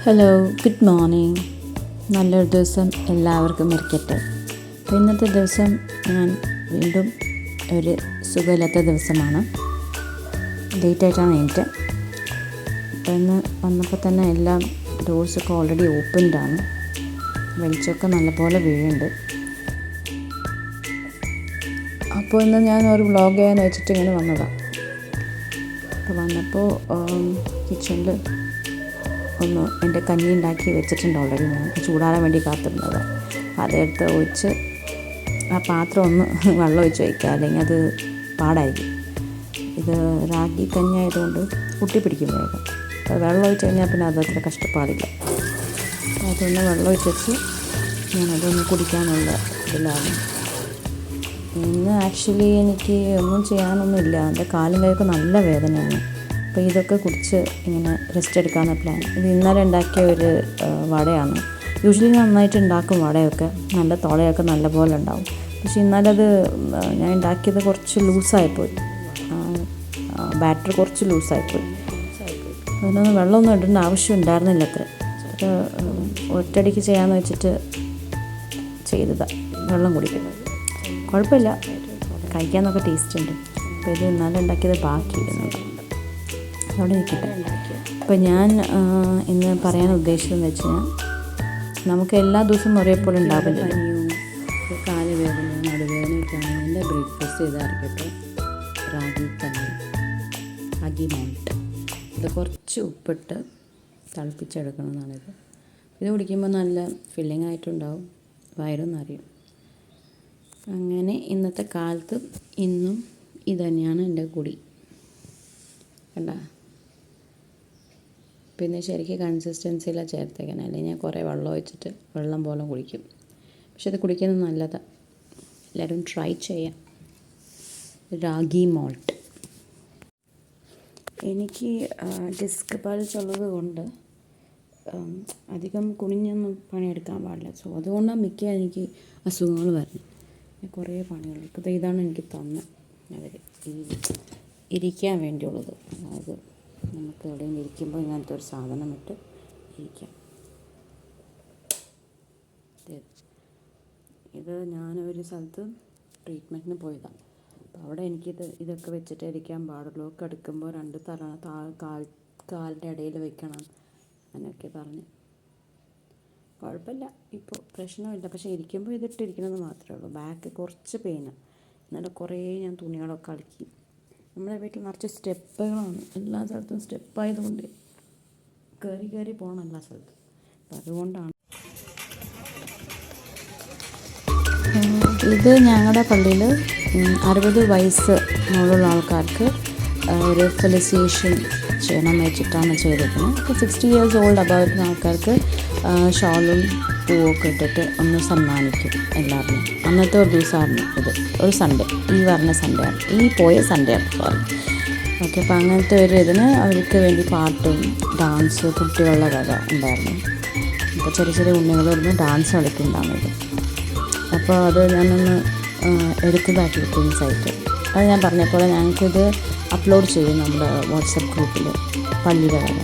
Hello, good morning. നല്ലൊരു ദിവസം എല്ലാവർക്കും ഇരിക്കട്ടെ. അപ്പോൾ ഇന്നത്തെ ദിവസം ഞാൻ വീണ്ടും ഒരു സുഖമില്ലാത്ത ദിവസമാണ്. ലേറ്റായിട്ടാണ് എനിക്ക്. അപ്പോൾ ഇന്ന് വന്നപ്പോൾ തന്നെ എല്ലാം ഡോർസൊക്കെ ഓൾറെഡി ഓപ്പൺഡാണ്. വെളിച്ചമൊക്കെ നല്ലപോലെ വീഴുന്നുണ്ട്. അപ്പോൾ ഇന്ന് ഞാൻ ഒരു വ്ളോഗ് ചെയ്യാന്ന് വെച്ചിട്ട് ഇങ്ങനെ വന്നതാണ്. അപ്പോൾ വന്നപ്പോൾ കിച്ചണിൽ ഒന്ന് എൻ്റെ കഞ്ഞി ഉണ്ടാക്കി വെച്ചിട്ടുണ്ട് ഓൾറെഡി. ഞാൻ ചൂടാറാൻ വേണ്ടി കാത്തിരുന്നത്. അതെടുത്ത് ഒഴിച്ച് ആ പാത്രം ഒന്ന് വെള്ളം ഒഴിച്ച് വയ്ക്കുക, അല്ലെങ്കിൽ അത് പാടായിരിക്കും. ഇത് റാഗി കഞ്ഞി ആയതുകൊണ്ട് പിടിക്കും വേഗം. അപ്പോൾ വെള്ളം ഒഴിച്ച് കഴിഞ്ഞാൽ പിന്നെ അതത്ര കഷ്ടപ്പാടില്ല. അപ്പോൾ അതൊന്ന് വെള്ളം ഒഴിച്ച് വെച്ച് ഞാനതൊന്ന് കുടിക്കാനുള്ള ഇതിലാണ്. ഇന്ന് ആക്ച്വലി എനിക്ക് ഒന്നും ചെയ്യാനൊന്നുമില്ല. എൻ്റെ കാലും കൈയൊക്കെ നല്ല വേദനയാണ്. അപ്പോൾ ഇതൊക്കെ കുടിച്ച് ഇങ്ങനെ റെസ്റ്റ് എടുക്കാമെന്ന പ്ലാൻ. ഇത് ഇന്നലെ ഉണ്ടാക്കിയ ഒരു വടയാണ്. യൂഷ്വലി നന്നായിട്ട് ഉണ്ടാക്കും വടയൊക്കെ, നല്ല തുളയൊക്കെ നല്ല പോലെ ഉണ്ടാവും. പക്ഷേ ഇന്നലെ അത് ഞാൻ ഉണ്ടാക്കിയത് കുറച്ച് ലൂസായിപ്പോയി. ബാറ്റർ കുറച്ച് ലൂസായിപ്പോയി. അതിനൊന്ന് വെള്ളമൊന്നും ഇടേണ്ട ആവശ്യം ഉണ്ടായിരുന്നില്ല അത്ര. അത് ഒറ്റയടിക്ക് ചെയ്യാമെന്ന് വെച്ചിട്ട് ചെയ്തതാണ്. വെള്ളം കുടിക്കുന്നത് കുഴപ്പമില്ല, കഴിക്കാനൊക്കെ ടേസ്റ്റ് ഉണ്ട്. അപ്പോൾ ഇത് ഇന്നലെ ഉണ്ടാക്കിയത് ബാക്കിയിടുന്നുണ്ട്, അവിടെ നിൽക്കട്ടെ. അപ്പോൾ ഞാൻ ഇന്ന് പറയാൻ ഉദ്ദേശിച്ചതെന്ന് വെച്ചാൽ, നമുക്ക് എല്ലാ ദിവസവും ഒരേപോലെ ഉണ്ടാവില്ല. കാലുവേദന, നടുവേദനയൊക്കെയാണ് എൻ്റെ ബ്രേക്ക്ഫാസ്റ്റ് ചെയ്തായിരിക്കട്ടെ റാഗി മാൾട്ട്. ഇത് കുറച്ച് ഉപ്പിട്ട് തിളപ്പിച്ചെടുക്കണമെന്നാണിത്. ഇത് കുടിക്കുമ്പോൾ നല്ല ഫില്ലിംഗ് ആയിട്ടുണ്ടാവും, വയറും നിറയും. അങ്ങനെ ഇന്നത്തെ കാലത്ത് ഇന്നും ഇതുതന്നെയാണ് എൻ്റെ കുടി. കണ്ട, പിന്നെ ശരിക്കും കൺസിസ്റ്റൻസിയിലാണ് ചേർത്തേക്കണം, അല്ലെങ്കിൽ ഞാൻ കുറേ വെള്ളം ഒഴിച്ചിട്ട് വെള്ളം പോലെ കുടിക്കും. പക്ഷെ ഇത് കുടിക്കുന്നത് നല്ലതാണ്. എല്ലാവരും ട്രൈ ചെയ്യാം. റാഗി മാൾട്ട്. എനിക്ക് ഡിസ്ക് പൾസ് ഉള്ളത് കൊണ്ട് അധികം കുനിഞ്ഞൊന്നും പണിയെടുക്കാൻ പാടില്ല. സോ അതുകൊണ്ടാണ് മിക്ക എനിക്ക് അസുഖങ്ങൾ വരുന്നത്. കുറേ പണികൾ. ഇപ്പോൾ ഇതാണ് എനിക്ക് തന്നത് അവർ ഇരിക്കാൻ വേണ്ടിയുള്ളത്. അതായത് നമുക്ക് എവിടെയും ഇരിക്കുമ്പോൾ ഇങ്ങനത്തെ ഒരു സാധനം ഇട്ട് ഇരിക്കാം. ഇത് ഞാനൊരു സ്ഥലത്ത് ട്രീറ്റ്മെൻറ്റിന് പോയതാണ്. അപ്പോൾ അവിടെ ഇതൊക്കെ വെച്ചിട്ട് ഇരിക്കാൻ പാടുള്ളൂ. കിടക്കുമ്പോൾ 2 തല കാലിൻ്റെ ഇടയിൽ വെക്കണം അങ്ങനെയൊക്കെ പറഞ്ഞ്. കുഴപ്പമില്ല, ഇപ്പോൾ പ്രശ്നമില്ല. പക്ഷേ ഇരിക്കുമ്പോൾ ഇതിട്ടിരിക്കണമെന്ന് മാത്രമേ ഉള്ളൂ. ബാക്ക് കുറച്ച് പെയിനാണ്. എന്നാലും കുറേ ഞാൻ തുണികളൊക്കെ അലക്കി. നമ്മുടെ വീട്ടിൽ നിറച്ച് സ്റ്റെപ്പുകളാണ്. എല്ലാ സ്ഥലത്തും സ്റ്റെപ്പായതുകൊണ്ട് കയറി പോകണം എല്ലാ സ്ഥലത്തും. അപ്പം അതുകൊണ്ടാണ്. ഇത് ഞങ്ങളുടെ പള്ളിയിൽ 60 വയസ്സ് മുകളിലുള്ള ആൾക്കാർക്ക് ഒരു ഫെലിസിയേഷൻ ചെയ്യണം വെച്ചിട്ടാണ് ചെയ്തിരിക്കുന്നത്. ഇപ്പോൾ 60 years old അബൌട്ട് ആൾക്കാർക്ക് ഷോളും പൂവൊക്കെ ഇട്ടിട്ട് ഒന്ന് സമ്മാനിക്കും എല്ലാവരും. അന്നത്തെ ഒരു ദിവസമായിരുന്നു ഇത്, ഒരു സൺഡേ. ഈ പറഞ്ഞ സൺഡേ ആണ്, ഈ പോയ സൺഡേ ആണ് സോറി. ഓക്കെ, അപ്പോൾ അങ്ങനത്തെ ഒരു ഇതിന് അവർക്ക് വേണ്ടി പാട്ടും ഡാൻസ് കുട്ടികളുടെ കഥ ഉണ്ടായിരുന്നു. അപ്പോൾ ചെറിയ ഉണ്ണികളിരുന്ന് ഡാൻസ് കളിക്കുന്നുണ്ടാകുന്നത്. അപ്പോൾ അത് ഞാനൊന്ന് എടുത്തതാക്കി ക്ലിപ്പിങ്സായിട്ട്. അത് ഞാൻ പറഞ്ഞപ്പോലെ ഞങ്ങൾക്കിത് അപ്ലോഡ് ചെയ്യും നമ്മുടെ വാട്സപ്പ് ഗ്രൂപ്പിൽ, പള്ളിയുടെ കഥ.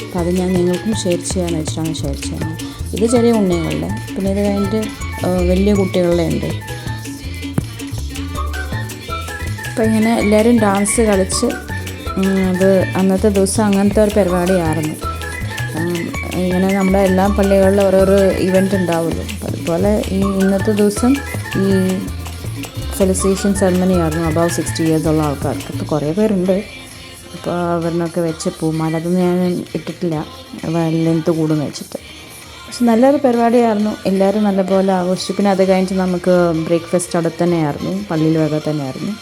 അപ്പോൾ അത് ഞാൻ നിങ്ങൾക്കും ഷെയർ ചെയ്യാമെന്ന് വെച്ചിട്ടാണ് ഷെയർ ചെയ്യുന്നത്. ഇത് ചെറിയ ഉണ്ണികളുടെ, പിന്നെ ഇത് കഴിഞ്ഞിട്ട് വലിയ കുട്ടികളുടെ ഉണ്ട്. അപ്പോൾ ഇങ്ങനെ എല്ലാവരും ഡാൻസ് കളിച്ച് അത് അന്നത്തെ ദിവസം അങ്ങനത്തെ ഒരു പരിപാടിയായിരുന്നു. ഇങ്ങനെ നമ്മുടെ എല്ലാ പള്ളികളിലും ഓരോരോ ഇവൻ്റ് ഉണ്ടാവുമല്ലോ. അതുപോലെ ഇന്നത്തെ ദിവസം ഈ ഫെലിസിയേഷൻ സെറമണി ആയിരുന്നു അബവ് 60 years ഉള്ള ആൾക്കാർക്ക്. അപ്പോൾ കുറേ പേരുണ്ട്. അപ്പോൾ അവരിനൊക്കെ വെച്ച് പൂമാല അതൊന്നും ഞാൻ ഇട്ടിട്ടില്ല, ലെങ്ത്ത് കൂടുമെന്ന് വെച്ചിട്ട്. പക്ഷെ നല്ലൊരു പരിപാടിയായിരുന്നു. എല്ലാവരും നല്ലപോലെ ആഘോഷിച്ചു. പിന്നെ അത് കഴിഞ്ഞിട്ട് നമുക്ക് ബ്രേക്ക്ഫാസ്റ്റ് അവിടെ തന്നെയായിരുന്നു, പള്ളിയിൽ വക തന്നെയായിരുന്നു.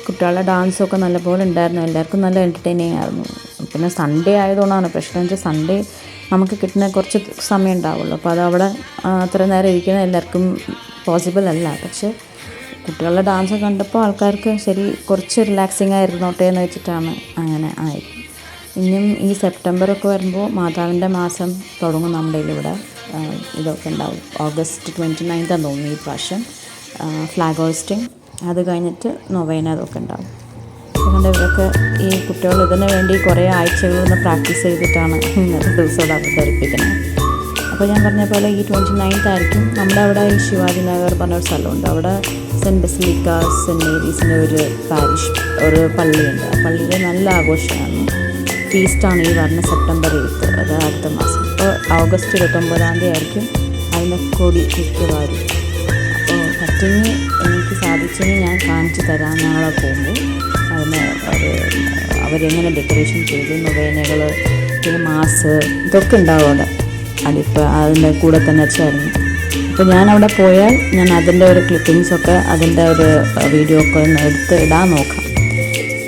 കുട്ടികളുടെ ഡാൻസൊക്കെ നല്ലപോലെ ഉണ്ടായിരുന്നു. എല്ലാവർക്കും നല്ല എൻ്റർടൈനിങ് ആയിരുന്നു. പിന്നെ സൺഡേ ആയതുകൊണ്ടാണ് പ്രശ്നം. വെച്ചാൽ സൺഡേ നമുക്ക് കിട്ടുന്ന കുറച്ച് സമയം ഉണ്ടാവുള്ളൂ. അപ്പോൾ അതവിടെ അത്ര നേരം ഇരിക്കുന്നത് എല്ലാവർക്കും പോസിബിൾ അല്ല. പക്ഷേ കുട്ടികളുടെ ഡാൻസ് കണ്ടപ്പോൾ ആൾക്കാർക്ക് ശരി കുറച്ച് റിലാക്സിങ് ആയിരുന്നോട്ടെ എന്ന് വെച്ചിട്ടാണ് അങ്ങനെ ആയത്. ഇനിയും ഈ സെപ്റ്റംബറൊക്കെ വരുമ്പോൾ മാതാവിൻ്റെ മാസം തുടങ്ങും നമ്മുടെ ഇവിടെ. ഇതൊക്കെ ഉണ്ടാവും. August 29th തോന്നുന്നു ഈ പ്രാവശ്യം ഫ്ലാഗ് ഹോയിസ്റ്റിംഗ്. അത് കഴിഞ്ഞിട്ട് നൊവേന അതൊക്കെ ഉണ്ടാവും. അതുകൊണ്ട് ഇവരൊക്കെ ഈ കുട്ടികൾ ഇതിന് വേണ്ടി കുറേ ആഴ്ചകളൊന്ന് പ്രാക്ടീസ് ചെയ്തിട്ടാണ് ഇന്നത്തെ ദിവസം ഇവിടെ അവതരിപ്പിക്കുന്നത്. അപ്പോൾ ഞാൻ പറഞ്ഞ പോലെ ഈ 29th ആയിരിക്കും നമ്മുടെ അവിടെ ഈ ശിവാജി നഗർ പറഞ്ഞൊരു സ്ഥലമുണ്ട്. അവിടെ സെൻറ്റ് ബസിലിക്ക സെൻറ്റ് മേരീസിൻ്റെ ഒരു പള്ളിയുണ്ട്. ആ പള്ളിയിൽ നല്ല ആഘോഷമാണ്, ഫീസ്റ്റാണ് ഈ വരുന്ന സെപ്റ്റംബർ 8, അത് അടുത്ത മാസം. അപ്പോൾ ഓഗസ്റ്റ് 29 ആയിരിക്കും അതിൻ്റെ കൊടി മിക്കവാറും. അപ്പോൾ പറ്റുമെങ്കിൽ എനിക്ക് സാധിച്ചെങ്കിൽ ഞാൻ കാണിച്ചു തരാം ഞങ്ങളെ പോകുമ്പോൾ. അതിന് അവരെങ്ങനെ ഡെക്കറേഷൻ ചെയ്തു, നൊവേനകൾ, പിന്നെ മാസ്, ഇതൊക്കെ ഉണ്ടാവും അവിടെ. അതിപ്പോൾ അതിൻ്റെ കൂടെ തന്നെ ചേർന്ന്. അപ്പോൾ ഞാൻ അവിടെ പോയാൽ ഞാൻ അതിൻ്റെ ഒരു ക്ലിപ്പിങ്സൊക്കെ അതിൻ്റെ ഒരു വീഡിയോ ഒക്കെ ഒന്ന് എടുത്ത് ഇടാൻ നോക്കാം.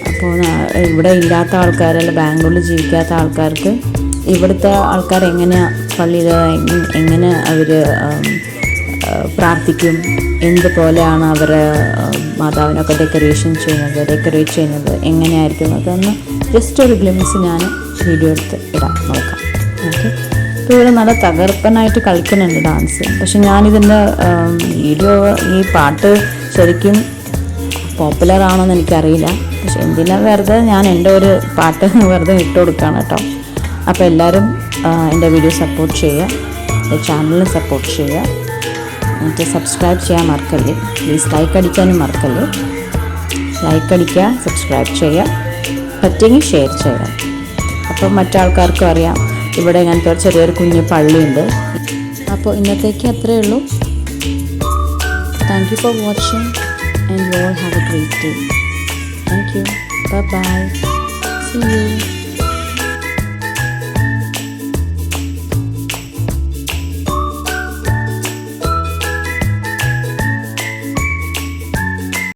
അപ്പോൾ ഇവിടെ ഇല്ലാത്ത ആൾക്കാർ, അല്ല ബാംഗ്ലൂരിൽ ജീവിക്കാത്ത ആൾക്കാർക്ക് ഇവിടുത്തെ ആൾക്കാർ എങ്ങനെയാണ് പള്ളിയിൽ എങ്ങനെ അവർ പ്രാർത്ഥിക്കും, എന്തുപോലെയാണ് അവർ മാതാവിനൊക്കെ ഡെക്കറേറ്റ് ചെയ്യുന്നത് എങ്ങനെയായിരിക്കും, അതൊന്ന് ജസ്റ്റ് ഒരു ഗ്ലിംസ് ഞാൻ വീഡിയോ എടുത്ത് ഇടാം നോക്കാം. ഓക്കെ. ഇപ്പോൾ ഇവിടെ നല്ല തകർപ്പനായിട്ട് കളിക്കുന്നുണ്ട് ഡാൻസ്. പക്ഷെ ഞാനിതിൻ്റെ വീഡിയോ, ഈ പാട്ട് ശരിക്കും പോപ്പുലർ ആണോയെന്ന് എനിക്കറിയില്ല. പക്ഷെ എന്തിനാ വെറുതെ ഞാൻ എൻ്റെ ഒരു പാട്ട് വെറുതെ ഇട്ട് കൊടുക്കുകയാണ് കേട്ടോ. അപ്പോൾ എല്ലാവരും എൻ്റെ വീഡിയോ സപ്പോർട്ട് ചെയ്യുക, എൻ്റെ ചാനലിന് സപ്പോർട്ട് ചെയ്യുക, എന്നിട്ട് സബ്സ്ക്രൈബ് ചെയ്യാൻ മറക്കല്ലേ. പ്ലീസ് ലൈക്ക് അടിക്കാനും മറക്കല്ലേ. ലൈക്ക് അടിക്കുക, സബ്സ്ക്രൈബ് ചെയ്യുക, പറ്റുമെങ്കിൽ ഷെയർ ചെയ്യുക. അപ്പം മറ്റാൾക്കാർക്കും അറിയാം ഇവിടെ ഇങ്ങനത്തെ ഒരു ചെറിയൊരു കുഞ്ഞു പള്ളിയുണ്ട്. അപ്പോൾ ഇന്നത്തേക്ക് അത്രയേ ഉള്ളൂ. Thank you for watching and you all have a great day. Thank you. Bye bye. See you.